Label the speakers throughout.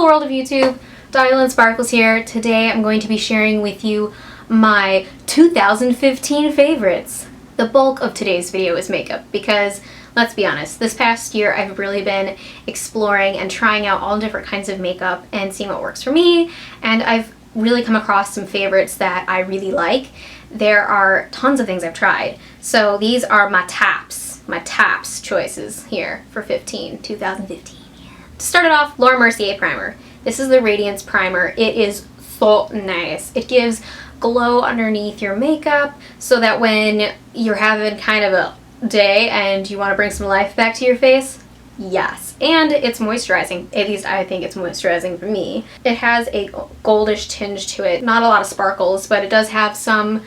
Speaker 1: Hello world of YouTube, Dial Sparkles here. Today I'm going to be sharing with you my 2015 favorites. The bulk of today's video is makeup because, let's be honest, this past year I've really been exploring and trying out all different kinds of makeup and seeing what works for me, and I've really come across some favorites that I really like. There are tons of things I've tried, so these are my tops choices here for 2015. To start it off, Laura Mercier primer. This is the Radiance primer. It is so nice. It gives glow underneath your makeup so that when you're having kind of a day and you want to bring some life back to your face, yes. And it's moisturizing. At least I think it's moisturizing for me. It has a goldish tinge to it. Not a lot of sparkles, but it does have some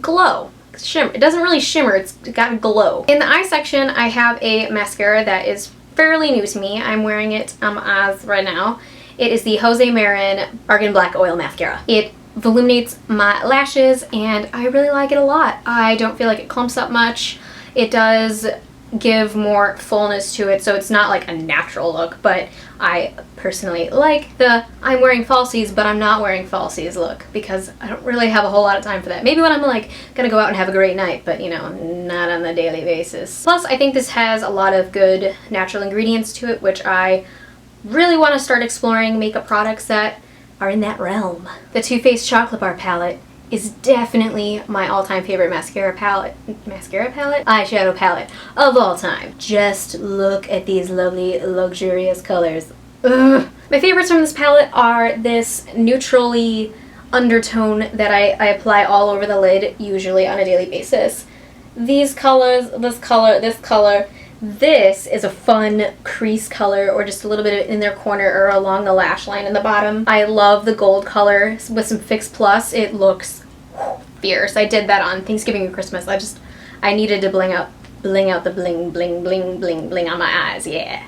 Speaker 1: glow. Shimmer. It doesn't really shimmer, it's got a glow. In the eye section, I have a mascara that is fairly new to me. I'm wearing it on my eyes right now. It is the Jose Marin Bargain Black Oil Mascara. It illuminates my lashes and I really like it a lot. I don't feel like it clumps up much. It does give more fullness to it, so it's not like a natural look, but I personally like the I'm wearing falsies but I'm not wearing falsies look because I don't really have a whole lot of time for that. Maybe when I'm like gonna go out and have a great night, but you know, not on the daily basis. Plus, I think this has a lot of good natural ingredients to it, which I really want to start exploring makeup products that are in that realm. The Too Faced Chocolate Bar palette is definitely my all-time favorite eyeshadow palette of all time. Just look at these lovely, luxurious colors. Ugh. My favorites from this palette are this neutrally undertone that I apply all over the lid, usually on a daily basis. These colors, this color, this color. This is a fun crease color, or just a little bit in their corner or along the lash line in the bottom. I love the gold color with some Fix Plus. It looks fierce. I did that on Thanksgiving and Christmas. I needed to bling out the bling bling bling bling bling on my eyes, yeah.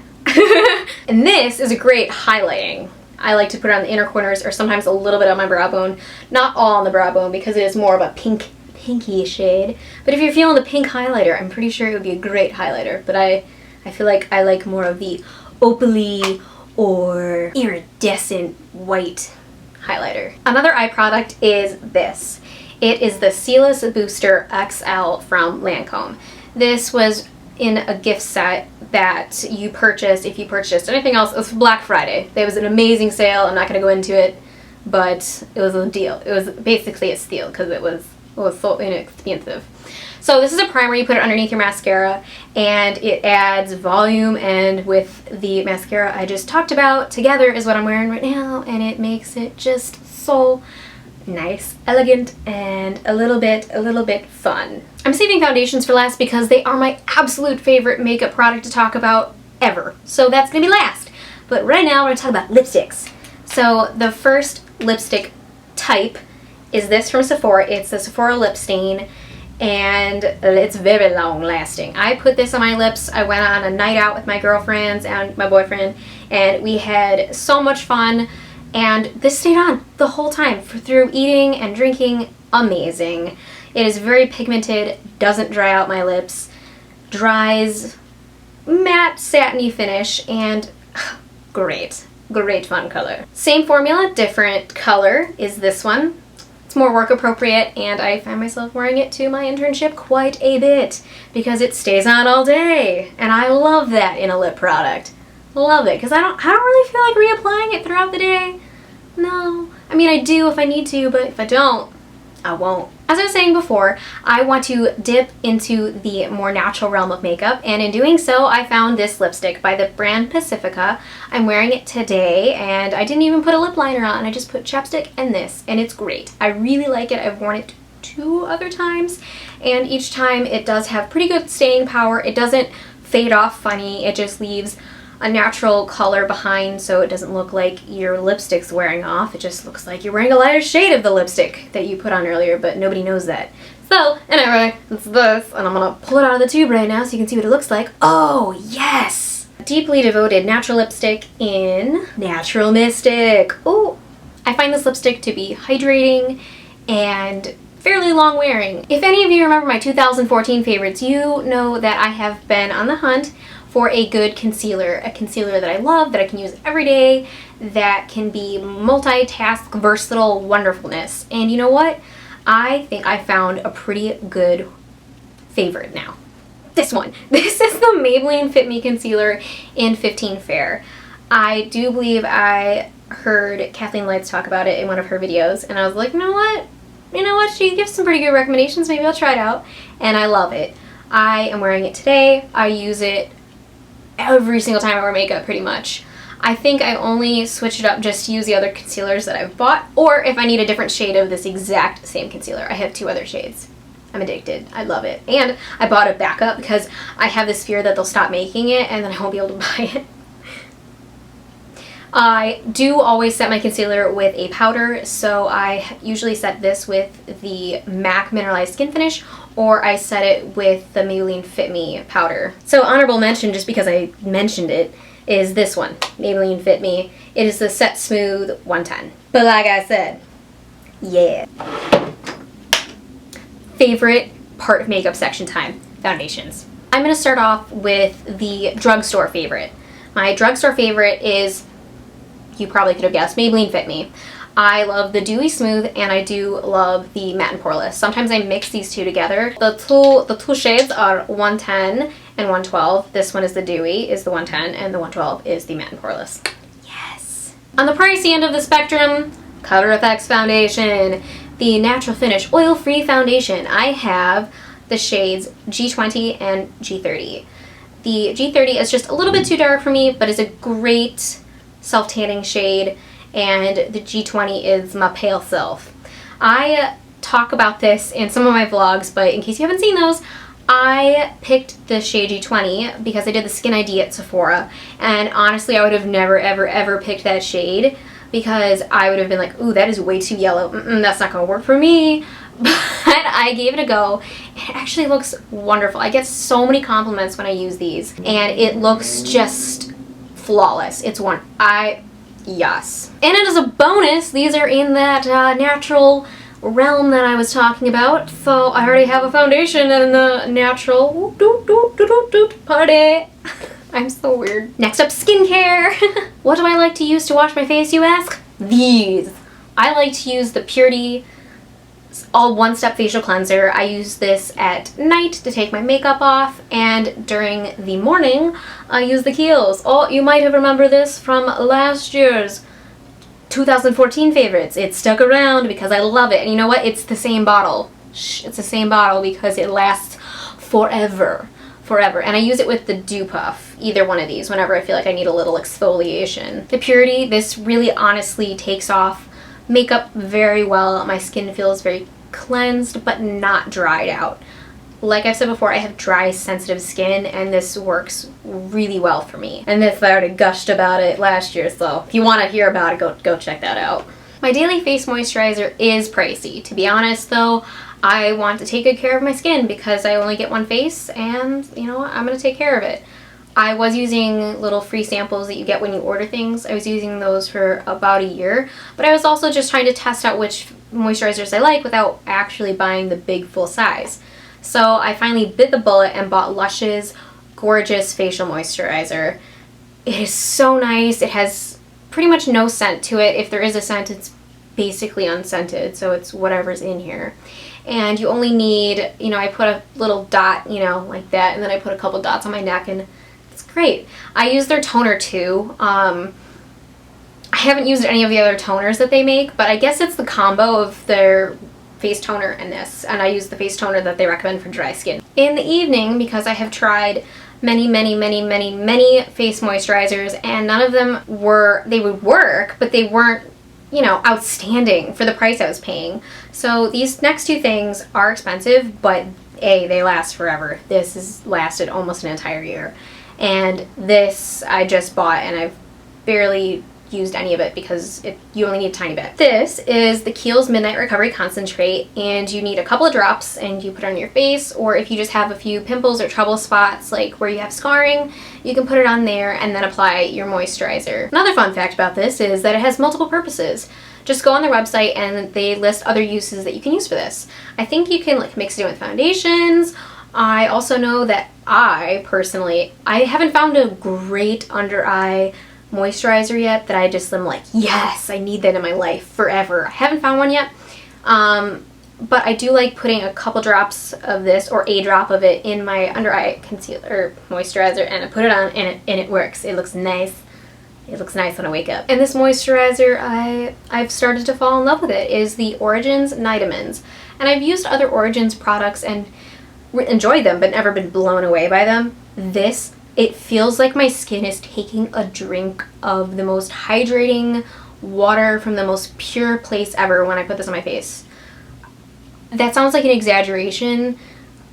Speaker 1: And this is a great highlighting. I like to put it on the inner corners or sometimes a little bit on my brow bone. Not all on the brow bone because it is more of a pinky shade. But if you're feeling the pink highlighter, I'm pretty sure it would be a great highlighter. But I feel like I like more of the opaly or iridescent white highlighter. Another eye product is this. It is the Sealess Booster XL from Lancome. This was in a gift set that you purchased if you purchased anything else. It was Black Friday. There was an amazing sale. I'm not going to go into it, but it was a deal. It was basically a steal because it was so inexpensive. So this is a primer. You put it underneath your mascara and it adds volume, and with the mascara I just talked about together is what I'm wearing right now, and it makes it just so nice, elegant, and a little bit fun. I'm saving foundations for last because they are my absolute favorite makeup product to talk about ever. So that's gonna be last. But right now we're gonna talk about lipsticks. So the first lipstick type is this from Sephora. It's the Sephora Lip Stain, and it's very long lasting. I put this on my lips. I went on a night out with my girlfriends and my boyfriend, and we had so much fun, and this stayed on the whole time through eating and drinking. Amazing. It is very pigmented, doesn't dry out my lips, dries, matte satiny finish, and great fun color. Same formula, different color is this one. It's more work appropriate, and I find myself wearing it to my internship quite a bit because it stays on all day, and I love that in a lip product. Love it, because I don't really feel like reapplying it throughout the day. No, I mean I do if I need to, but if I don't, I won't. As I was saying before, I want to dip into the more natural realm of makeup, and in doing so I found this lipstick by the brand Pacifica. I'm wearing it today, and I didn't even put a lip liner on. I just put chapstick and this, and it's great. I really like it. I've worn it 2 other times, and each time it does have pretty good staying power. It doesn't fade off funny. It just leaves a natural color behind, so it doesn't look like your lipstick's wearing off. It just looks like you're wearing a lighter shade of the lipstick that you put on earlier, but nobody knows that. So anyway, it's this, and I'm gonna pull it out of the tube right now so you can see what it looks like. Oh yes! Deeply Devoted Natural Lipstick in Natural Mystic. Oh, I find this lipstick to be hydrating and fairly long wearing. If any of you remember my 2014 favorites, you know that I have been on the hunt for a good concealer, a concealer that I love, that I can use every day, that can be multitask, versatile wonderfulness. And you know what? I think I found a pretty good favorite now. This one. This is the Maybelline Fit Me Concealer in 15 Fair. I do believe I heard Kathleen Lights talk about it in one of her videos, and I was like, you know what? You know what? She gives some pretty good recommendations. Maybe I'll try it out. And I love it. I am wearing it today. I use it every single time I wear makeup, pretty much. I think I only switch it up just to use the other concealers that I've bought, or if I need a different shade of this exact same concealer. I have 2 other shades. I'm addicted. I love it. And I bought a backup because I have this fear that they'll stop making it and then I won't be able to buy it. I do always set my concealer with a powder, so I usually set this with the MAC Mineralized Skin Finish, or I set it with the Maybelline Fit Me powder. So honorable mention, just because I mentioned it, is this one, Maybelline Fit Me. It is the Set Smooth 110. But like I said, yeah. Favorite part of makeup section time, foundations. I'm gonna start off with the drugstore favorite. My drugstore favorite is, you probably could have guessed, Maybelline Fit Me. I love the Dewy Smooth, and I do love the Matte and Poreless. Sometimes I mix these two together. The two shades are 110 and 112. This one is the Dewy, is the 110, and the 112 is the Matte and Poreless. Yes! On the pricey end of the spectrum, Color FX Foundation. The Natural Finish Oil-Free Foundation. I have the shades G20 and G30. The G30 is just a little bit too dark for me, but is a great self-tanning shade, and the G20 is my pale self. I talk about this in some of my vlogs, but in case you haven't seen those, I picked the shade G20 because I did the Skin ID at Sephora, and honestly I would have never ever picked that shade because I would have been like, ooh, that is way too yellow. That's not gonna work for me. But I gave it a go. It actually looks wonderful. I get so many compliments when I use these, and it looks just flawless. It's one. Yes. And as a bonus, these are in that natural realm that I was talking about. So I already have a foundation in the natural party. I'm so weird. Next up, skincare. What do I like to use to wash my face, you ask? These. I like to use the Purity All One Step Facial Cleanser. I use this at night to take my makeup off, and during the morning, I use the Kiehl's. Oh, you might have remembered this from last year's 2014 favorites. It stuck around because I love it. And you know what? It's the same bottle. It's the same bottle because it lasts forever. And I use it with the Dew Puff, either one of these, whenever I feel like I need a little exfoliation. The Purity, this really honestly takes off makeup very well. My skin feels very cleansed but not dried out. Like I've said before, I have dry, sensitive skin, and this works really well for me. And this, I already gushed about it last year, so if you want to hear about it, go check that out. My daily face moisturizer is pricey. To be honest though, I want to take good care of my skin because I only get one face, and you know what, I'm going to take care of it. I was using little free samples that you get when you order things. I was using those for about a year, but I was also just trying to test out which moisturizers I like without actually buying the big full size. So I finally bit the bullet and bought Lush's Gorgeous Facial Moisturizer. It is so nice. It has pretty much no scent to it. If there is a scent, it's basically unscented, so it's whatever's in here. And you only need, you know, I put a little dot, you know, like that, and then I put a couple dots on my neck, and it's great. I use their toner too. I haven't used any of the other toners that they make, but I guess it's the combo of their face toner and this, and I use the face toner that they recommend for dry skin. In the evening, because I have tried many face moisturizers, and none of them they would work, but they weren't, you know, outstanding for the price I was paying. So these next two things are expensive, but they last forever. This has lasted almost an entire year. And this I just bought, and I've barely used any of it because you only need a tiny bit. This is the Kiehl's Midnight Recovery Concentrate, and you need a couple of drops and you put it on your face, or if you just have a few pimples or trouble spots like where you have scarring, you can put it on there and then apply your moisturizer. Another fun fact about this is that it has multiple purposes. Just go on their website and they list other uses that you can use for this. I think you can like mix it in with foundations. I also know that I haven't found a great under eye moisturizer yet that I just am like, yes, I need that in my life forever. I haven't found one yet. But I do like putting a couple drops of this, or a drop of it, in my under eye concealer moisturizer, and I put it on and it works. It looks nice. It looks nice when I wake up. And this moisturizer, I've started to fall in love with it, is the Origins Nitamins. And I've used other Origins products and enjoyed them, but never been blown away by them. This, it feels like my skin is taking a drink of the most hydrating water from the most pure place ever when I put this on my face. That sounds like an exaggeration,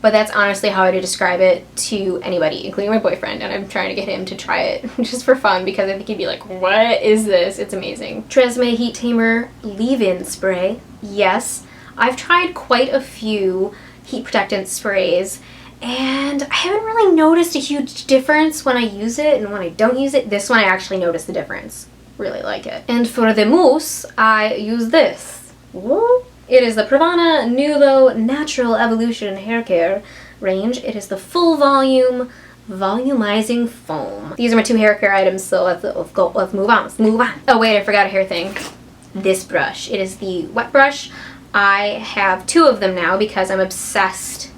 Speaker 1: but that's honestly how I would describe it to anybody, including my boyfriend, and I'm trying to get him to try it just for fun because I think he'd be like, what is this? It's amazing. Tresemme Heat Tamer Leave-In Spray. Yes, I've tried quite a few heat protectant sprays, and I haven't really noticed a huge difference when I use it and when I don't use it. This one I actually notice the difference. Really like it. And for the mousse, I use this. Whoa. It is the Pravana Nuvo Natural Evolution Hair Care range. It is the full volume volumizing foam. These are my 2 hair care items, so let's move on. Let's move on. Oh wait, I forgot a hair thing. This brush. It is the wet brush. I have 2 of them now because I'm obsessed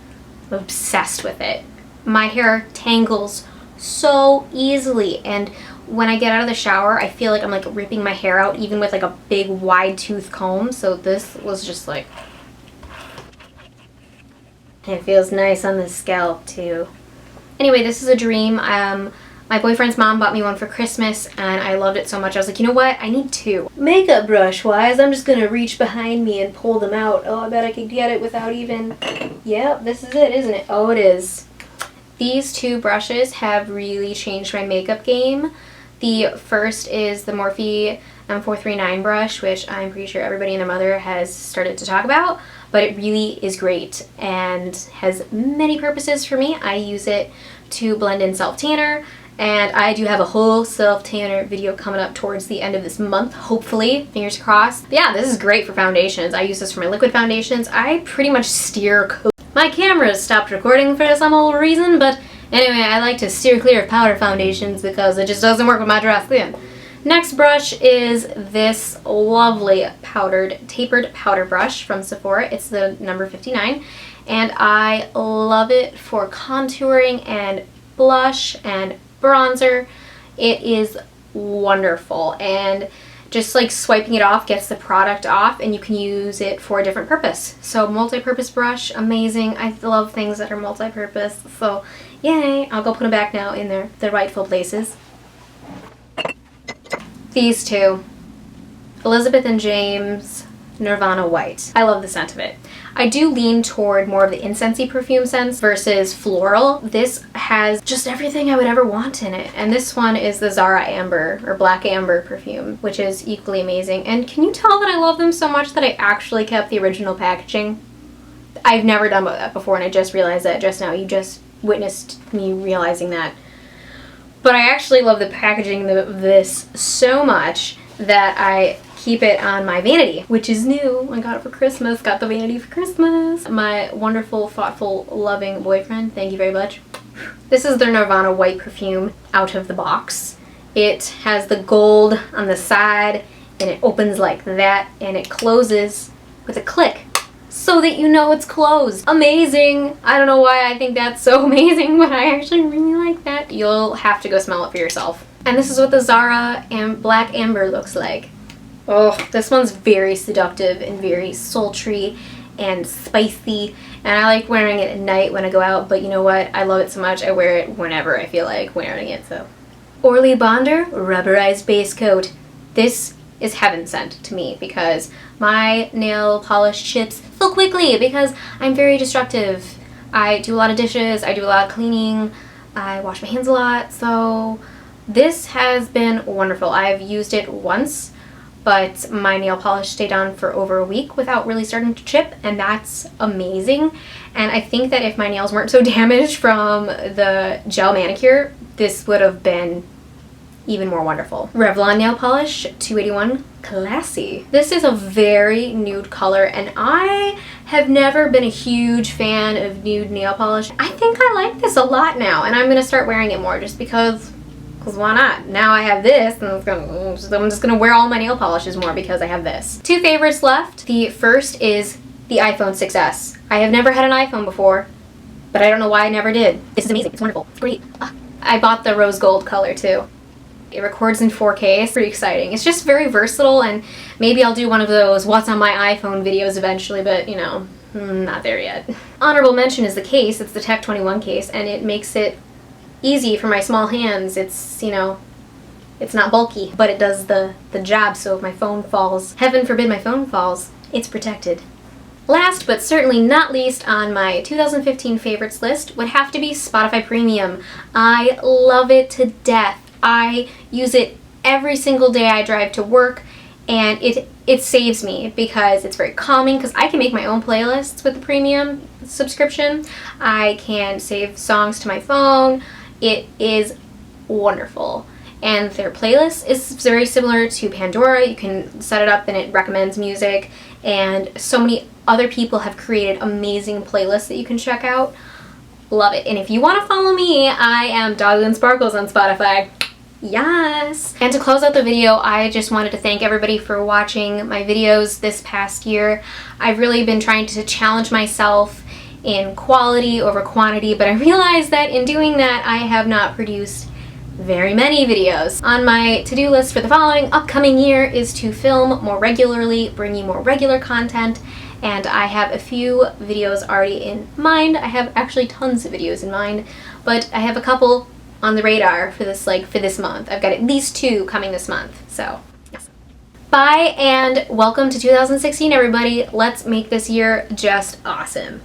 Speaker 1: with it. My hair tangles so easily, and when I get out of the shower, I feel like I'm like ripping my hair out even with like a big wide tooth comb. So this was just like, it feels nice on the scalp too. Anyway, this is a dream. My boyfriend's mom bought me one for Christmas and I loved it so much. I was like, you know what? I need 2. Makeup brush wise, I'm just gonna reach behind me and pull them out. Oh, I bet I could get it without even, yep, this is it, isn't it? Oh, it is. These 2 brushes have really changed my makeup game. The first is the Morphe M439 brush, which I'm pretty sure everybody and their mother has started to talk about, but it really is great and has many purposes for me. I use it to blend in self-tanner, and I do have a whole self-tanner video coming up towards the end of this month, hopefully, fingers crossed. But yeah, this is great for foundations. I use this for my liquid foundations. I pretty much steer my camera stopped recording for some old reason, but anyway, I like to steer clear of powder foundations because it just doesn't work with my dry skin. Next brush is this lovely tapered powder brush from Sephora. It's the number 59, and I love it for contouring and blush and bronzer. It is wonderful, and just like swiping it off gets the product off, and you can use it for a different purpose. So multi-purpose brush, amazing. I love things that are multi-purpose, so yay. I'll go put them back now in their rightful places. These 2, Elizabeth and James Nirvana White. I love the scent of it. I do lean toward more of the incensey perfume scents versus floral. This has just everything I would ever want in it. And this one is the Zara Amber, or Black Amber perfume, which is equally amazing. And can you tell that I love them so much that I actually kept the original packaging? I've never done that before, and I just realized that just now. You just witnessed me realizing that. But I actually love the packaging of this so much that I keep it on my vanity, which is new. I got it for Christmas. Got the vanity for Christmas. My wonderful, thoughtful, loving boyfriend. Thank you very much. This is their Nirvana White perfume out of the box. It has the gold on the side, and it opens like that, and it closes with a click so that you know it's closed. Amazing. I don't know why I think that's so amazing, but I actually really like that. You'll have to go smell it for yourself. And this is what the Zara Black Amber looks like. Oh, this one's very seductive and very sultry and spicy, and I like wearing it at night when I go out, but you know what? I love it so much I wear it whenever I feel like wearing it, so. Orly Bonder Rubberized Base Coat. This is heaven sent to me because my nail polish chips so quickly because I'm very destructive. I do a lot of dishes, I do a lot of cleaning, I wash my hands a lot, so this has been wonderful. I've used it once, but my nail polish stayed on for over a week without really starting to chip, and that's amazing. And I think that if my nails weren't so damaged from the gel manicure, this would have been even more wonderful. Revlon Nail Polish 281 Classy. This is a very nude color, and I have never been a huge fan of nude nail polish. I think I like this a lot now, and I'm gonna start wearing it more just because why not? Now I have this, and I'm just gonna wear all my nail polishes more because I have this. Two favorites left. The first is the iPhone 6S. I have never had an iPhone before, but I don't know why I never did. This is amazing. It's wonderful. It's great. I bought the rose gold color too. It records in 4K. It's pretty exciting. It's just very versatile, and maybe I'll do one of those what's on my iPhone videos eventually, but you know, not there yet. Honorable mention is the case. It's the Tech 21 case, and it makes it easy for my small hands. It's, you know, it's not bulky, but it does the job, so if my phone falls, heaven forbid my phone falls, it's protected. Last but certainly not least on my 2015 favorites list would have to be Spotify Premium. I love it to death. I use it every single day I drive to work, and it saves me because it's very calming, because I can make my own playlists with the premium subscription. I can save songs to my phone. It is wonderful. And their playlist is very similar to Pandora. You can set it up and it recommends music, and so many other people have created amazing playlists that you can check out. Love it. And if you want to follow me, I am Doggy and Sparkles on Spotify. Yes! And to close out the video, I just wanted to thank everybody for watching my videos this past year. I've really been trying to challenge myself in quality over quantity, but I realized that in doing that, I have not produced very many videos. On my to-do list for the following upcoming year is to film more regularly, bring you more regular content, and I have a few videos already in mind. I have actually tons of videos in mind, but I have a couple on the radar for this month. I've got at least 2 coming this month, so yes. Bye and welcome to 2016, everybody. Let's make this year just awesome.